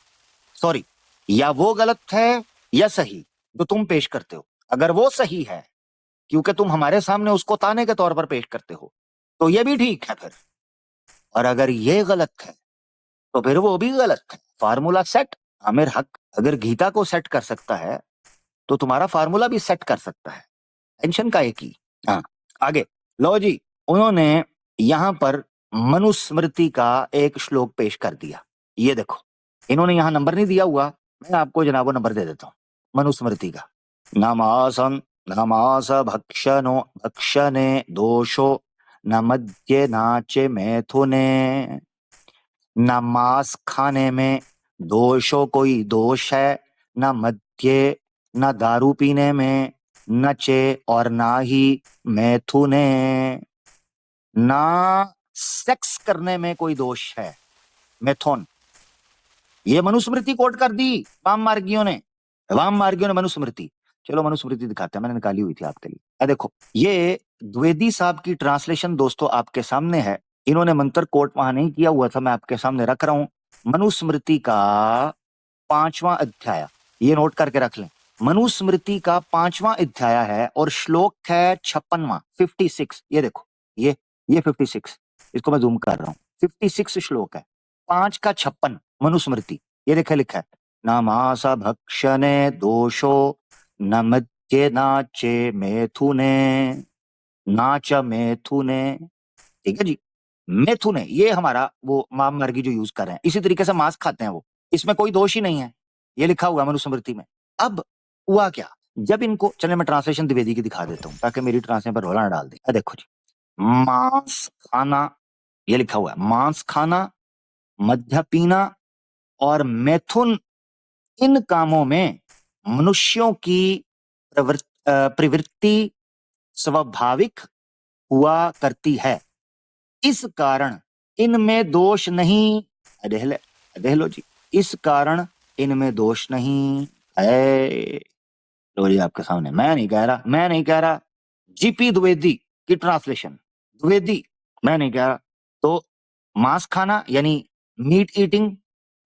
सॉरी। या वो गलत है या सही जो तुम पेश करते हो। अगर वो सही है क्योंकि तुम हमारे सामने उसको ताने के तौर पर पेश करते हो तो ये भी ठीक है फिर, और अगर ये गलत है तो फिर वो भी गलत है। फार्मूला सेट, आमिर हक अगर गीता को सेट कर सकता है तो तुम्हारा फार्मूला भी सेट कर सकता है, टेंशन का एक ही। हाँ आगे लो जी, उन्होंने यहां पर मनुस्मृति का एक श्लोक पेश कर दिया। ये देखो, इन्होंने यहां नंबर नहीं दिया हुआ, मैं आपको जनाबो नंबर दे देता हूं मनुस्मृति का। नमासन नमास भक्षनो भक्षने दोषो न मध्य नाचे मैथुने, न मांस खाने में दोषो कोई दोष है, न मद्य, न दारू पीने में, न चे और ना ही मैथुने, ना सेक्स करने में कोई दोष है, मैथुन। ये मनुस्मृति कोट कर दी वाम मार्गियों ने, वाम मार्गियों ने मनुस्मृति। चलो मनुस्मृति दिखाते हैं, मैंने निकाली हुई थी आपके लिए। देखो ये द्विवेदी साहब की ट्रांसलेशन दोस्तों आपके सामने है, इन्होंने मंत्र कोट वहां नहीं किया हुआ था, मैं आपके सामने रख रहा हूं। मनुस्मृति का 5वां अध्याय, ये नोट करके रख लें, मनुस्मृति का 5वां अध्याय है और श्लोक है 56वां, 56। ये देखो ये 56, इसको मैं जूम कर रहा हूं, 56 श्लोक है, 5 का 56 मनुस्मृति। ये देखा लिखा है, न मांस भक्षणे दोषो न मद्ये नाचे मैथुने, नाच मैथुने, ठीक है जी। मैथुने ये हमारा वो माम मार्गी जो यूज कर रहे हैं, इसी तरीके से मांस खाते हैं वो, इसमें कोई दोष ही नहीं है, ये लिखा हुआ है मनुस्मृति में। अब हुआ क्या, जब इनको, चले मैं ट्रांसलेशन द्विवेदी की दिखा देता हूं ताकि मेरी ट्रांसलेशन पर रोला ना डाल दे। देखो जी, मांस खाना, ये लिखा हुआ है, मांस खाना, मद्य पीना और मैथुन, इन कामों में मनुष्यों की प्रवृत्ति स्वाभाविक हुआ करती है, इस कारण इनमें दोष नहीं, देख लो जी, इस कारण इनमें दोष नहीं है। तो ये आपके सामने, मैं नहीं कह रहा, जीपी द्विवेदी की ट्रांसलेशन, द्विवेदी, मैं नहीं कह रहा। तो मांस खाना यानी मीट ईटिंग,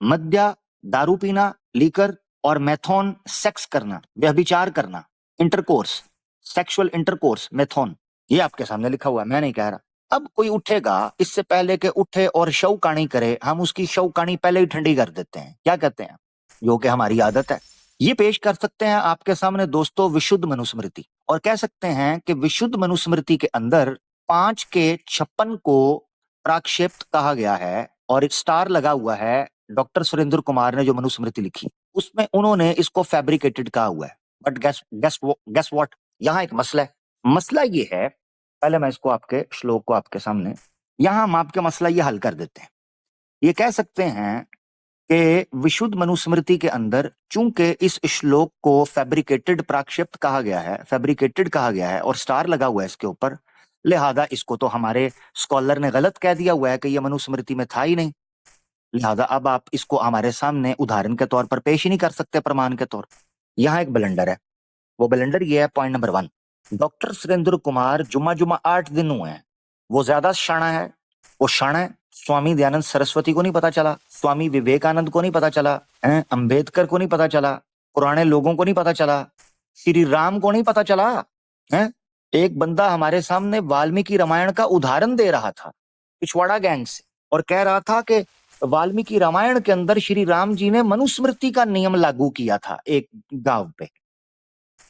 मद्या दारू पीना, लीकर, और मैथोन सेक्स करना, व्यभिचार करना, इंटरकोर्स, सेक्सुअल इंटरकोर्स, मैथोन, ये आपके सामने लिखा हुआ है, मैं नहीं कह रहा। अब कोई उठेगा, इससे पहले के उठे और शवकाणी करे, हम उसकी शवकाणी पहले ही ठंडी कर देते हैं, क्या कहते हैं, जो कि हमारी आदत है। ये पेश कर सकते हैं आपके सामने दोस्तों विशुद्ध मनुस्मृति, और कह सकते हैं कि विशुद्ध मनुस्मृति के अंदर 5 के 56 को प्राक्षेप्त कहा गया है, और एक स्टार लगा हुआ है डॉक्टर सुरेंद्र कुमार ने जो मनुस्मृति लिखी, उसमें उन्होंने इसको फैब्रिकेटेड कहा हुआ है। बट गेस व्हाट, यहाँ एक मसला है। मसला ये है, पहले मैं इसको आपके श्लोक को आपके सामने, यहां हम आपके मसला ये हल कर देते हैं। ये कह सकते हैं कि विशुद्ध मनुस्मृति के अंदर चूंकि इस श्लोक को फैब्रिकेटेड प्राक्षेप्त कहा गया है, फैब्रिकेटेड कहा गया है, और स्टार लगा हुआ है इसके ऊपर, लिहाजा इसको तो हमारे स्कॉलर ने गलत कह दिया हुआ है कि यह मनुस्मृति में था ही नहीं। लिहाजा अब आप इसको हमारे सामने उदाहरण के तौर पर पेश ही नहीं कर सकते प्रमाण के तौर। यहाँ एक ब्लंडर है, वो ब्लंडर ये है, point number 1, doctor Surendra Kumar जुम्मा जुम्मा 8 दिन हुए हैं, वो ज्यादा शाणा है, वो शाणा है। स्वामी दयानंद सरस्वती को नहीं पता चला, स्वामी विवेकानंद को नहीं पता चला, अंबेडकर को नहीं पता चला, पुराने लोगों को नहीं पता चला, श्री राम को नहीं पता चला है। एक बंदा हमारे सामने वाल्मीकि रामायण का उदाहरण दे रहा था पिछवाड़ा गैंग से, और कह रहा था कि वाल्मीकि रामायण के अंदर श्री राम जी ने मनुस्मृति का नियम लागू किया था एक गांव पे,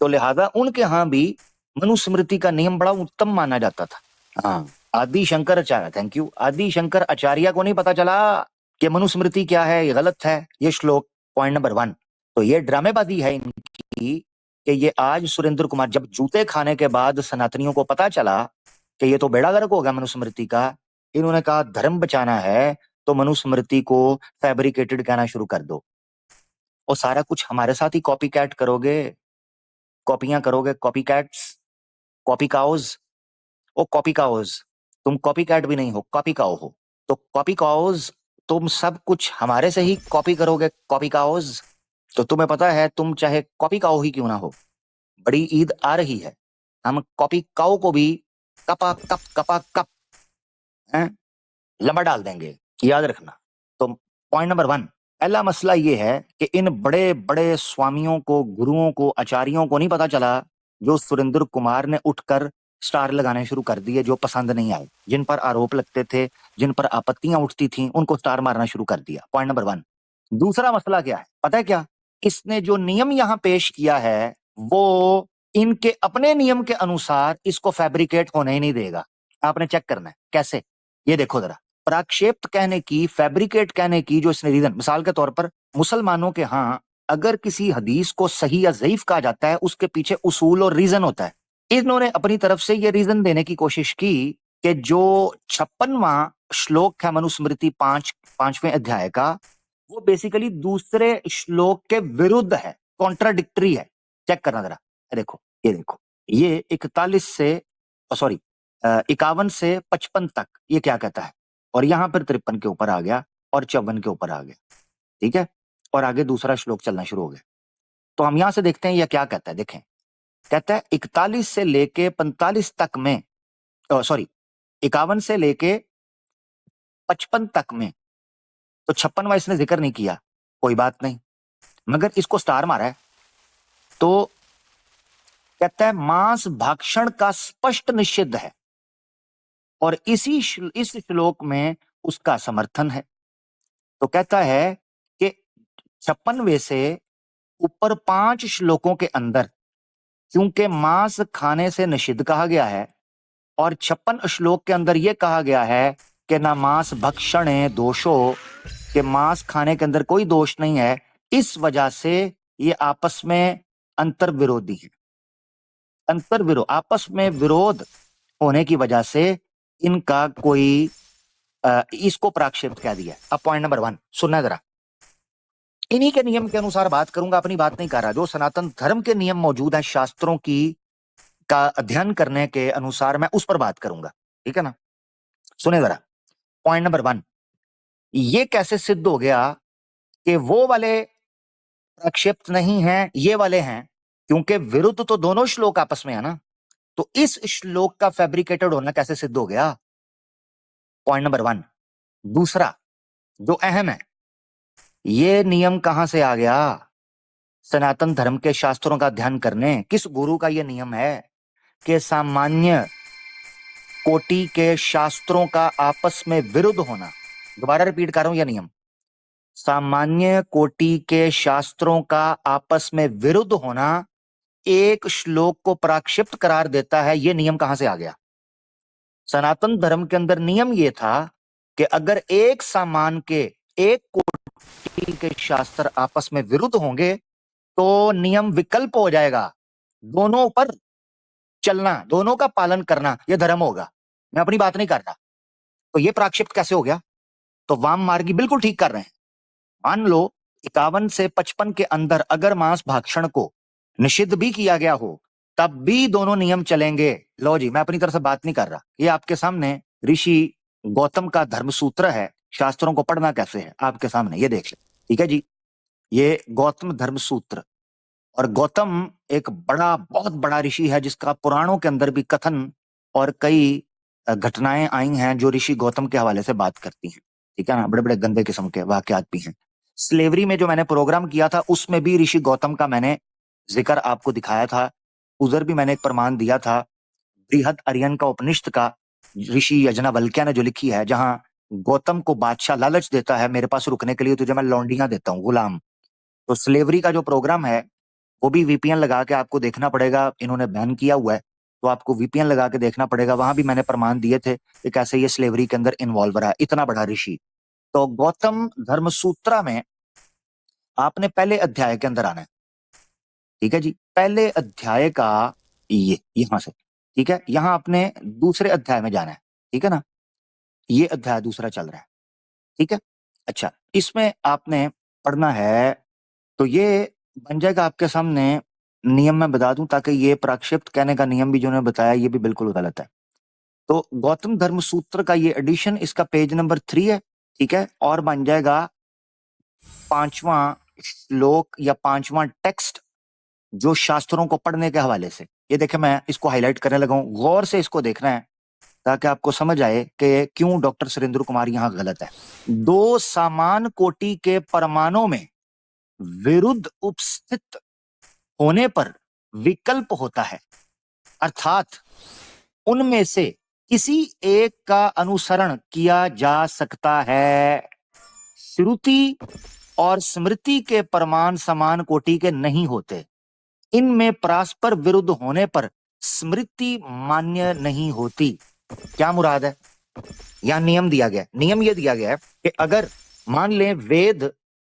तो लिहाजा उनके यहाँ भी मनुस्मृति का नियम बड़ा उत्तम माना जाता था। हाँ, आदि शंकर आचार्य, थैंक यू, आदि शंकर आचार्य को नहीं पता चला कि मनुस्मृति क्या है, ये गलत है ये श्लोक, पॉइंट नंबर 1। तो ये ड्रामेबाजी है इनकी कि ये आज सुरेंद्र कुमार, जब जूते खाने के बाद सनातनियों को पता चला कि ये तो बेड़ा गर्क हो गया मनुस्मृति का, इन्होंने कहा धर्म बचाना है तो मनुस्मृति को फैब्रिकेटेड कहना शुरू कर दो, और सारा कुछ हमारे साथ ही कॉपी कैट करोगे, कॉपियां करोगे, कॉपी कैट्स, कॉपी काउज, ओ कॉपी काउज, तुम कॉपी कैट भी नहीं हो, कॉपी काउ हो। तो कॉपी काउज, तुम सब कुछ हमारे से ही कॉपी करोगे, कॉपी काउज। तो तुम्हें पता है, तुम चाहे कॉपी काउ ही क्यों ना हो, बड़ी ईद आ रही है, हम कॉपी काउ को भी कपा कप हैं लंबा डाल देंगे, याद रखना। तो पॉइंट नंबर 1, पहला मसला ये है कि इन बड़े बड़े स्वामियों को, गुरुओं को, आचार्यों को नहीं पता चला, जो सुरेंद्र कुमार ने उठकर स्टार लगाने शुरू कर दिए, जो पसंद नहीं आए, जिन पर आरोप लगते थे, जिन पर आपत्तियां उठती थी, उनको स्टार मारना शुरू कर दिया, पॉइंट नंबर 1। दूसरा मसला क्या है पता है क्या, इसने जो नियम यहां पेश किया है वो इनके अपने नियम के अनुसार इसको फैब्रिकेट होने ही नहीं देगा। आपने चेक करना है कैसे, ये देखो जरा, प्राक्षेप्त कहने की, फैब्रिकेट कहने की जो इसने रीजन, मिसाल के तौर पर मुसलमानों के यहाँ अगर किसी हदीस को सही या ज़ईफ कहा जाता है, उसके पीछे उसूल और रीजन होता है। इन्होंने अपनी तरफ से ये रीजन देने की कोशिश की कि जो 56वां श्लोक है मनुस्मृति 5वें अध्याय का, वो बेसिकली दूसरे श्लोक के विरुद्ध है, कॉन्ट्राडिक्टरी है। चेक करना जरा, देखो, ये देखो, ये 41 से, सॉरी 51 से 55 तक ये क्या कहता है, और यहां पर 53 के ऊपर आ गया और 54 के ऊपर आ गया, ठीक है, और आगे दूसरा श्लोक चलना शुरू हो गया। तो हम यहां से देखते हैं यह क्या कहता है, देखें, कहता है 41 से लेके 45 तक में, सॉरी 51 से लेके 55 तक में, तो 56वां इसने जिक्र नहीं किया, कोई बात नहीं, मगर इसको स्टार मारा है। तो कहता है मांस भक्षण का स्पष्ट निषिद्ध है, और इस श्लोक में उसका समर्थन है। तो कहता है कि 56वें से ऊपर 5 श्लोकों के अंदर क्योंकि मांस खाने से निषिद्ध कहा गया है, और 56 श्लोक के अंदर यह कहा गया है कि ना मांस भक्षण दोषो, कि मांस खाने के अंदर कोई दोष नहीं है, इस वजह से ये आपस में अंतर विरोधी है, आपस में विरोध होने की वजह से इनका कोई इसको प्राक्षेप कह दिया। अब पॉइंट नंबर 1 सुनना जरा, इन्हीं के नियम के अनुसार बात करूंगा, अपनी बात नहीं कर रहा, जो सनातन धर्म के नियम मौजूद है शास्त्रों की का अध्ययन करने के अनुसार मैं उस पर बात करूंगा, ठीक है ना। सुने जरा, पॉइंट नंबर 1, ये कैसे सिद्ध हो गया कि वो वाले प्रक्षेप्त नहीं हैं, ये वाले हैं, क्योंकि विरुद्ध तो दोनों श्लोक आपस में है ना, तो इस श्लोक का फैब्रिकेटेड होना कैसे सिद्ध हो गया? Point number 1। दूसरा जो अहम है, ये नियम कहां से आ गया? सनातन धर्म के शास्त्रों का अध्ययन करने किस गुरु का ये नियम है कि सामान्य कोटि के शास्त्रों का आपस में विरुद्ध होना? दोबारा रिपीट कर रहा हूं यह नियम, सामान्य कोटि के शास्त्रों का आपस में विरुद्ध होना एक श्लोक को प्राक्षिप्त करार देता है। यह नियम कहां से आ गया? सनातन धर्म के अंदर नियम यह था कि अगर एक सामान के, एक कोटि के शास्त्र आपस में विरुद्ध होंगे तो नियम विकल्प हो जाएगा, दोनों पर चलना, दोनों का पालन करना, यह धर्म होगा। मैं अपनी बात नहीं कर रहा। तो यह प्राक्षिप्त कैसे हो गया? तो वाम मार्गी बिल्कुल ठीक कर रहे हैं। मान लो 51 से 55 के अंदर अगर मांस भक्षण को निषिद्ध भी किया गया हो, तब भी दोनों नियम चलेंगे। लो जी, मैं अपनी तरफ से बात नहीं कर रहा, ये आपके सामने ऋषि गौतम का धर्म सूत्र है। शास्त्रों को पढ़ना कैसे है आपके सामने, ये देख ले। ठीक है जी, ये गौतम धर्म सूत्र। और गौतम एक बड़ा, बहुत बड़ा ऋषि है जिसका पुराणों के अंदर भी कथन और कई घटनाएं आई हैं जो ऋषि गौतम के हवाले से बात करती हैं। ठीक है ना, बड़े बड़े गंदे किस्म के वाकयात भी हैं। स्लेवरी में जो मैंने प्रोग्राम किया था उसमें भी ऋषि गौतम का मैंने जिक्र आपको दिखाया था। उधर भी मैंने एक प्रमाण दिया था, बृहद अरियन का उपनिषद का, ऋषि यजनावल्क्य ने जो लिखी है, जहां गौतम को बादशाह लालच देता है, मेरे पास रुकने के लिए तुझे मैं लौंडियां देता हूँ, गुलाम। तो स्लेवरी का जो प्रोग्राम है वो भी वीपीएन लगा के आपको देखना पड़ेगा, इन्होंने बैन किया हुआ है, तो आपको वीपीएन लगा के देखना पड़ेगा। वहां भी मैंने प्रमाण दिए थे कि कैसे ये स्लेवरी के अंदर इन्वॉल्व रहा, इतना बड़ा ऋषि। तो गौतम धर्म सूत्रा में आपने पहले अध्याय के अंदर आना है। ठीक है जी, पहले अध्याय का ये यहां से, ठीक है, यहां आपने दूसरे अध्याय में जाना है। ठीक है ना, ये अध्याय दूसरा चल रहा है। ठीक है, अच्छा, इसमें आपने पढ़ना है। तो ये बन जाएगा आपके सामने। नियम मैं बता दूं ताकि ये प्राक्षिप्त कहने का नियम भी जो उन्होंने बताया ये भी बिल्कुल गलत है। तो गौतम धर्म सूत्र का ये एडिशन, इसका पेज नंबर 3 है। ठीक है, और बन जाएगा 5वां श्लोक या 5वां टेक्स्ट जो शास्त्रों को पढ़ने के हवाले से। ये देखे, मैं इसको हाईलाइट करने लगा हूं, गौर से इसको देखना है ताकि आपको समझ आए कि क्यों डॉक्टर सुरेंद्र कुमार यहां गलत है। दो समान कोटि के परमाणुओं में विरुद्ध उपस्थित होने पर विकल्प होता है, अर्थात उनमें से किसी एक का अनुसरण किया जा सकता है। श्रुति और स्मृति के प्रमाण समान कोटि के नहीं होते, इनमें परस्पर विरुद्ध होने पर स्मृति मान्य नहीं होती। क्या मुराद है? यहां नियम दिया गया, नियम यह दिया गया है कि अगर मान लें वेद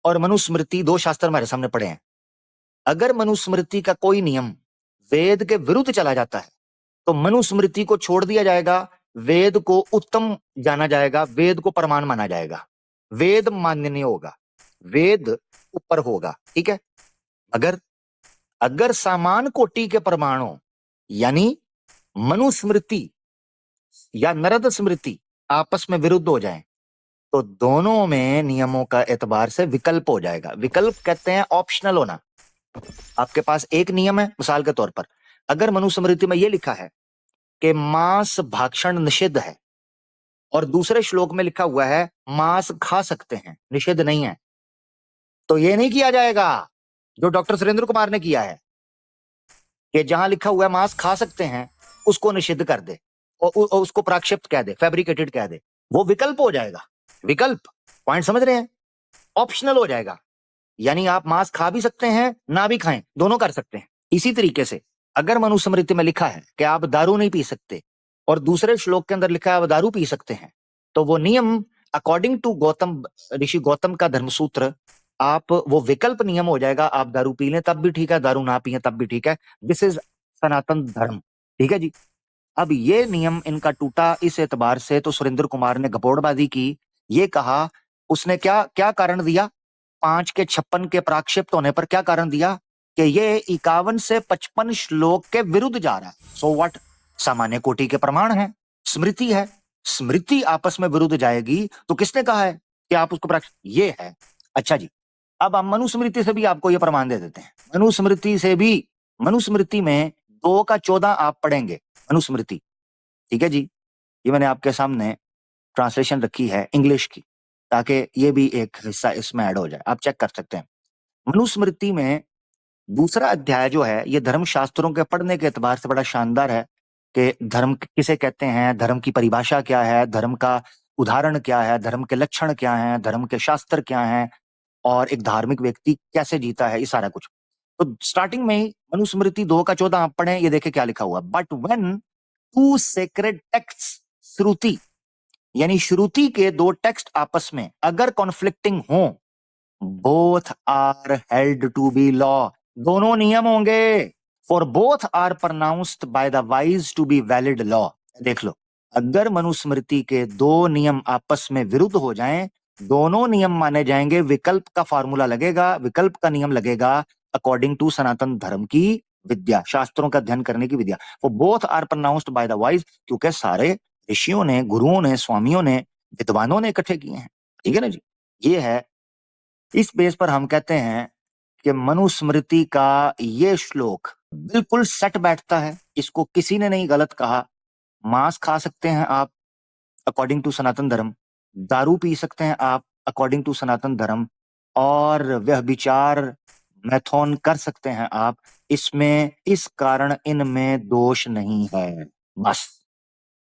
और मनुस्मृति, दो शास्त्र हमारे सामने पड़े हैं, अगर मनुस्मृति का कोई नियम वेद के विरुद्ध चला जाता है तो मनुस्मृति को छोड़ दिया जाएगा, वेद को उत्तम जाना जाएगा, वेद को प्रमाण माना जाएगा, वेद मान्य नहीं होगा, वेद ऊपर होगा। ठीक है, अगर अगर समान कोटि के परमाणु यानी मनुस्मृति या नरद स्मृति आपस में विरुद्ध हो जाएं तो दोनों में नियमों का एतबार से विकल्प हो जाएगा। विकल्प कहते हैं ऑप्शनल होना। आपके पास एक नियम है, मिसाल के तौर पर अगर मनुस्मृति में यह लिखा है कि मांस भक्षण निषिद्ध है और दूसरे श्लोक में लिखा हुआ है मांस खा सकते हैं, निषिद्ध नहीं है, तो यह नहीं किया जाएगा जो डॉक्टर सुरेंद्र कुमार ने किया है कि जहां लिखा हुआ है मांस खा सकते हैं उसको निषिद्ध कर दे और उसको प्राक्षिप्त कह दे, फैब्रिकेटेड कह दे। वो विकल्प हो जाएगा। विकल्प, पॉइंट समझ रहे हैं? ऑप्शनल हो जाएगा, यानी आप मांस खा भी सकते हैं, ना भी खाएं, दोनों कर सकते हैं। इसी तरीके से अगर मनुस्मृति में लिखा है कि आप दारू नहीं पी सकते और दूसरे श्लोक के अंदर लिखा है आप दारू पी सकते हैं, तो वो नियम अकॉर्डिंग टू गौतम, ऋषि गौतम का धर्मसूत्र, आप वो विकल्प नियम हो जाएगा। आप दारू पी लें तब भी ठीक है, दारू ना पिए तब भी ठीक है। दिस इज सनातन धर्म। ठीक है जी, अब ये नियम इनका टूटा इस एतबार से तो सुरेंद्र कुमार ने गपोड़बाजी की। ये कहा, उसने क्या क्या कारण दिया? 5 के 56 के प्राक्षिप्त होने पर क्या कारण दिया कि ये 51 से 55 श्लोक के विरुद्ध जा रहा है। सो व्हाट, सामान्य कोटि के प्रमाण है, स्मृति है, स्मृति आपस में विरुद्ध जाएगी तो किसने कहा है कि आप उसको ये है। अच्छा जी, अब हम मनुस्मृति से भी आपको ये प्रमाण दे देते हैं। मनुस्मृति से भी मनुस्मृति में 2 का 14 आप पढ़ेंगे, मनुस्मृति, ठीक है जी। ये मैंने आपके सामने ट्रांसलेशन रखी है इंग्लिश की, ताकि ये भी एक हिस्सा इसमें ऐड हो जाए, आप चेक कर सकते हैं। मनुस्मृति में दूसरा अध्याय जो है, ये धर्म शास्त्रों के पढ़ने के एतबार से बड़ा शानदार है कि धर्म किसे कहते हैं, धर्म की परिभाषा क्या है, धर्म का उदाहरण क्या है, धर्म के लक्षण क्या हैं, धर्म के शास्त्र क्या हैं, और एक धार्मिक व्यक्ति कैसे जीता है, ये सारा कुछ। तो स्टार्टिंग में ही मनुस्मृति 2 का 14 आप पढ़ें, ये देखें क्या लिखा हुआ। But when to sacred text, Shruti यानी श्रुति के 2 टेक्स्ट आपस में अगर कॉन्फ्लिक्टिंग हो, both are held to be law, दोनों नियम होंगे। For both are pronounced by the wise to be valid law. देख लो, अगर मनुस्मृति के 2 नियम आपस में विरुद्ध हो जाएं, दोनों नियम माने जाएंगे, विकल्प का फार्मूला लगेगा, विकल्प का नियम लगेगा अकॉर्डिंग टू सनातन धर्म की विद्या, शास्त्रों का अध्ययन करने की विद्या। वो both are pronounced by the wise, क्योंकि सारे ऋषियों ने, गुरुओं ने, स्वामियों ने, विद्वानों ने इकट्ठे किए हैं, ठीक है ना जी। ये है, इस बेस पर हम कहते हैं कि मनुस्मृति का ये श्लोक बिल्कुल सेट बैठता है, इसको किसी ने नहीं गलत कहा। मांस खा सकते हैं आप अकॉर्डिंग टू सनातन धर्म, दारू पी सकते हैं आप अकॉर्डिंग टू सनातन धर्म, और व्यभिचार, मैथुन कर सकते हैं आप, इसमें इस कारण इनमें दोष नहीं है। बस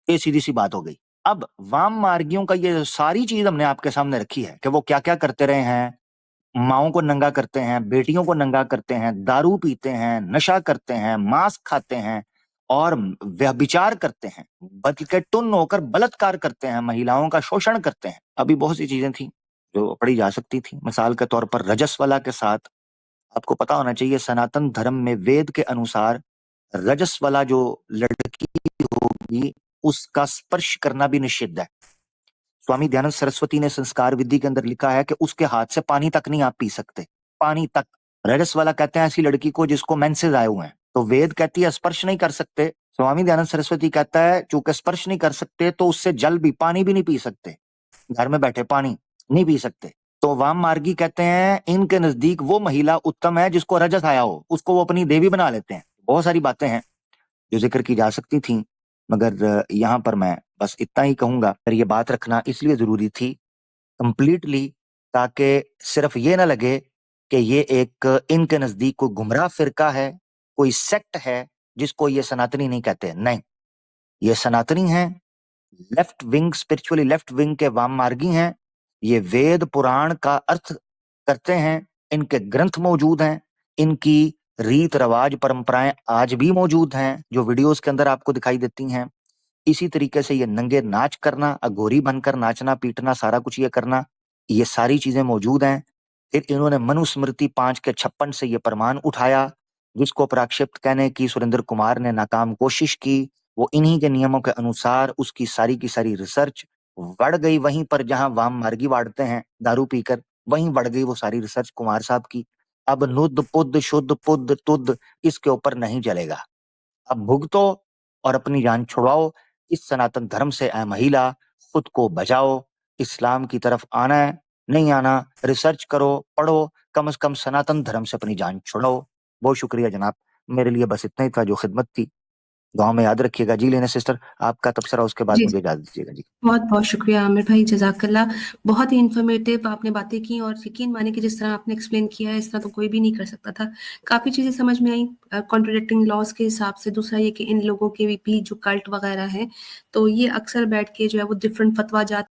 ये सीधी सी बात हो गई। अब वाम मार्गियों का ये सारी चीज हमने आपके सामने रखी है कि वो क्या क्या करते रहे हैं। माओं को नंगा करते हैं, बेटियों को नंगा करते हैं, दारू पीते हैं, नशा करते हैं, मांस खाते हैं और व्यभिचार करते हैं, बल्कि टुन्न होकर बलात्कार करते हैं, महिलाओं का शोषण करते हैं। अभी बहुत सी चीजें थी जो पढ़ी जा सकती थी। मिसाल के तौर पर रजस्वला के साथ आपको पता होना चाहिए, सनातन धर्म में वेद के अनुसार रजस्वला जो लड़की होगी उसका स्पर्श करना भी निषिद्ध है। स्वामी दयानंद सरस्वती ने संस्कार विधि के अंदर लिखा है कि उसके हाथ से पानी तक नहीं आप पी सकते, पानी तक। रजस वाला कहते हैं ऐसी लड़की को जिसको मेंसेस आए हुए हैं, तो वेद कहती है स्पर्श नहीं कर सकते। स्वामी दयानंद सरस्वती कहता है चूंकि स्पर्श नहीं कर सकते तो उससे जल भी, पानी भी नहीं पी सकते, घर में बैठे पानी नहीं पी सकते। तो वाम मार्गी कहते हैं इनके नजदीक वो महिला उत्तम है जिसको रजस आया हो, उसको वो अपनी देवी बना लेते हैं। बहुत सारी बातें हैं जो जिक्र की जा सकती थी, मगर यहाँ पर मैं बस इतना ही कहूंगा। पर ये बात रखना इसलिए जरूरी थी कंप्लीटली, ताकि सिर्फ ये ना लगे कि ये एक इनके नजदीक कोई गुमराह फिरका है, कोई सेक्ट है जिसको ये सनातनी नहीं कहते। नहीं, ये सनातनी हैं, left wing, spiritually left wing के वाम मार्गी हैं। ये वेद पुराण का अर्थ करते हैं, इनके ग्रंथ मौजूद हैं, इनकी रीत रिवाज परंपराएं आज भी मौजूद हैं जो वीडियोस के अंदर आपको दिखाई देती हैं। इसी तरीके से ये नंगे नाच करना, अघोरी बनकर नाचना, पीटना, सारा कुछ ये करना, ये सारी चीजें मौजूद हैं। फिर इन्होंने मनुस्मृति 5 के 56 से ये प्रमाण उठाया, जिसको प्राक्षिप्त कहने की सुरेंद्र कुमार ने नाकाम कोशिश की। वो इन्हीं के नियमों के अनुसार उसकी सारी की सारी रिसर्च बढ़ गई वहीं पर जहां वाम मार्गी बांटते हैं दारू पीकर, वहीं बढ़ गई वो सारी रिसर्च कुमार साहब की। अब नुद्ध पुद्ध शुद्ध पुद्ध तुद्ध इसके ऊपर नहीं चलेगा। अब भुगतो और अपनी जान छुड़वाओ। इस सनातन धर्म से ऐ महिला, खुद को बचाओ। इस्लाम की तरफ आना है, नहीं आना, रिसर्च करो, पढ़ो, कम से कम सनातन धर्म से अपनी जान छुड़ाओ। बहुत शुक्रिया जनाब, मेरे लिए बस इतना ही था जो खिदमत थी। दुआ में याद रखिएगा। जी लेना सिस्टर, आपका तबसरा, उसके बाद जी, मुझे इजाजत दीजिएगा। जी बहुत-बहुत शुक्रिया आमिर भाई, जज़ाकल्लाह। बहुत ही इन्फॉर्मेटिव आपने बातें की और यकीन मानिए कि जिस तरह आपने एक्सप्लेन किया है, इस तरह तो कोई भी नहीं कर सकता था। काफ़ी चीज़ें समझ में आई कॉन्ट्राडिक्टिंग लॉज़ के हिसाब से। दूसरा ये कि इन लोगों के भी जो कल्ट वगैरह हैं, तो ये अक्सर बैठ के जो है वो डिफरेंट फतवा जात